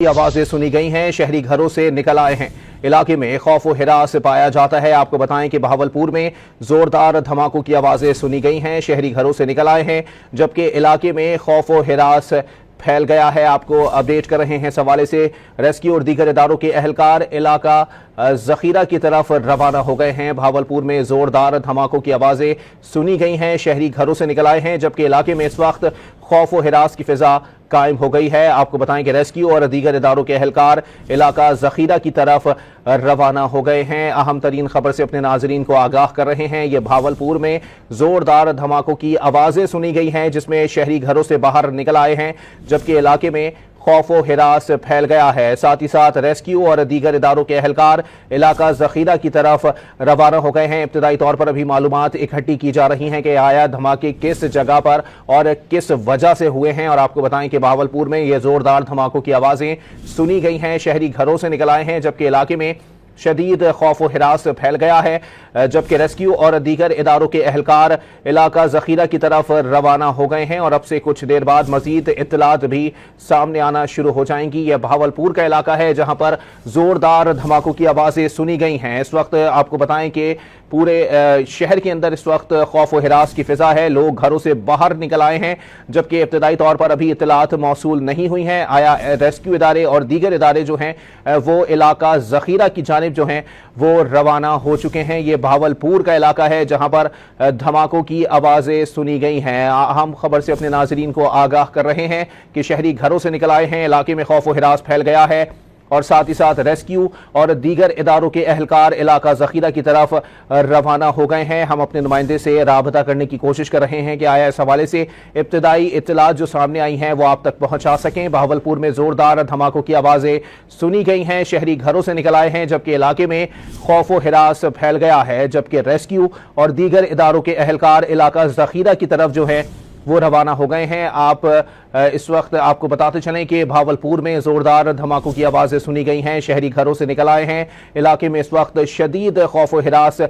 आवाजें सुनी गई हैं, शहरी घरों से निकल आए हैं। इलाके में खौफ व हिरास पाया जाता है। आपको बताएं कि बहावलपुर में जोरदार धमाकों की आवाजें सुनी गई हैं, शहरी घरों से निकल आए हैं, जबकि इलाके में खौफ व हिरास फैल गया है। आपको अपडेट कर रहे हैं इस हवाले से। रेस्क्यू और दीगर इदारों के अहलकार इलाका जखीरा की तरफ रवाना हो गए हैं। बहावलपुर में जोरदार धमाकों की आवाजें सुनी गई हैं, शहरी घरों से निकल आए हैं, जबकि इलाके में इस वक्त खौफ व हिरास की फिजा कायम हो गई है। आपको बताएं कि रेस्क्यू और दीगर इदारों के अहलकार इलाका जखीरा की तरफ रवाना हो गए हैं। अहम तरीन खबर से अपने नाजरीन को आगाह कर रहे हैं। ये बहावलपुर में जोरदार धमाकों की आवाजें सुनी गई हैं, जिसमें शहरी घरों से बाहर निकल आए हैं, जबकि इलाके में खौफ व हिरास फैल गया है। साथ ही साथ रेस्क्यू और दीगर इदारों के अहलकार इलाका जखीरा की तरफ रवाना हो गए हैं। इब्तदाई तौर पर अभी मालूमात इकट्ठी की जा रही हैं कि आया धमाके किस जगह पर और किस वजह से हुए हैं। और आपको बताएं कि बहावलपुर में ये जोरदार धमाकों की आवाजें सुनी गई हैं, शहरी घरों से निकल आए हैं, जबकि इलाके में शदीद खौफ व हिरास फैल गया है, जबकि रेस्क्यू और दीगर इदारों के अहलकार इलाका जखीरा की तरफ रवाना हो गए हैं। और अब से कुछ देर बाद मजीद इत्तलात भी सामने आना शुरू हो जाएंगी। यह बहावलपुर का इलाका है जहां पर जोरदार धमाकों की आवाजें सुनी गई हैं। इस वक्त आपको बताएं कि पूरे शहर के अंदर इस वक्त खौफ व हिरास की फिजा है, लोग घरों से बाहर निकल आए हैं, जबकि इब्तदाई तौर पर अभी इत्तलात मौसूल नहीं हुई हैं। आया रेस्क्यू इदारे और दीगर इदारे जो हैं वो इलाका जखीरा की जानिब जो हैं वो रवाना हो चुके हैं। ये बहावलपुर का इलाका है जहां पर धमाकों की आवाजें सुनी गई हैं। अहम खबर से अपने नाजरीन को आगाह कर रहे हैं कि शहरी घरों से निकल आए हैं, इलाके में खौफ व हिरास फैल गया है, और साथ ही साथ रेस्क्यू और दीगर इदारों के अहलकार इलाका जखीरा की तरफ रवाना हो गए हैं। हम अपने नुमाइंदे से राबता करने की कोशिश कर रहे हैं कि आया इस हवाले से इब्तदाई इत्तलात जो सामने आई हैं वो आप तक पहुंचा सकें। बहावलपुर में जोरदार धमाकों की आवाजें सुनी गई हैं, शहरी घरों से निकल आए हैं, जबकि इलाके में खौफ व हिरास फैल गया है, जबकि रेस्क्यू और दीगर इदारों के अहलकार इलाका जखीरा की तरफ जो है वो रवाना हो गए हैं। आप इस वक्त आपको बताते चलें कि बहावलपुर में जोरदार धमाकों की आवाजें सुनी गई हैं, शहरी घरों से निकल आए हैं, इलाके में इस वक्त शदीद खौफ व हिरास